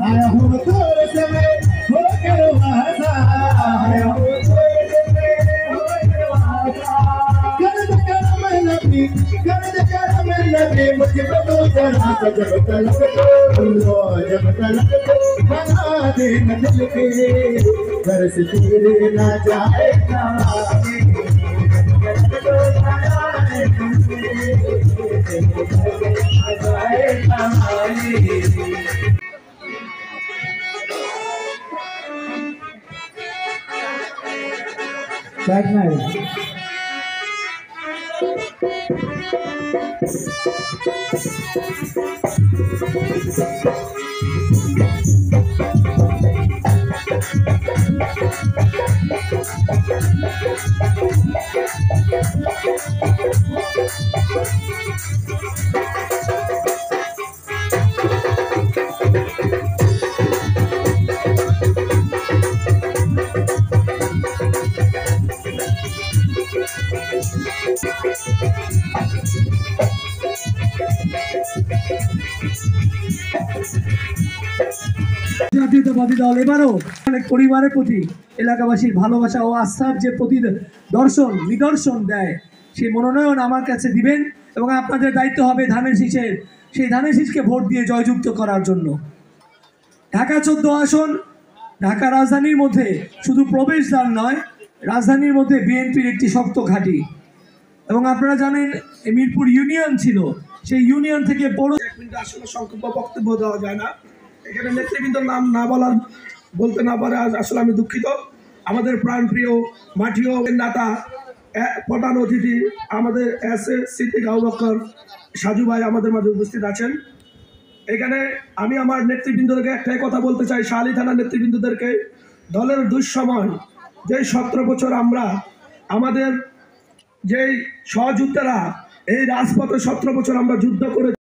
आया हूँ थोड़े समय हो कर वादा आया हूँ मुझे तो जरा जब तलक बना दे न दिल के घर से तेरे ना जाए Bad night. জাতীয়তাবাদী দল এবারও অনেক পরিবারের প্রতি এলাকাবাসীর ভালোবাসা ও আস্থার যে প্রতি নিদর্শন দেয় সেই মনোনয়ন আমার কাছে দিবেন এবং আপনাদের দায়িত্ব হবে সেই ধানের শীষকে ভোট দিয়ে জয়যুক্ত করার জন্য। ঢাকা 14 আসন ঢাকা রাজধানীর মধ্যে শুধু প্রবেশদ্বার নয়, রাজধানীর মধ্যে বিএনপির একটি শক্ত ঘাঁটি এবং আপনারা জানেন মিরপুর ইউনিয়ন ছিল, সেই ইউনিয়ন থেকে বড় এক মিনিট আসলে সংক্ষিপ্ত বক্তব্য দেওয়া যায় না। এখানে নেতৃবৃন্দর নাম না বলতে না পারে আসলে আমি দুঃখিত। আমাদের প্রাণপ্রিয় মাটিও নেতা প্রধান অতিথি আমাদের সিদ্দিক আবু বকর সাজু ভাই আমাদের মাঝে উপস্থিত আছেন। এখানে আমি আমার নেতৃবৃন্দদেরকে একটাই কথা বলতে চাই, শাহালি থানার নেতৃবৃন্দদেরকে, দলের দুঃসময় যে 17 বছর আমরা আমাদের যেই সহযোদ্ধারা এই রাজপথে 17 বছর আমরা যুদ্ধ করে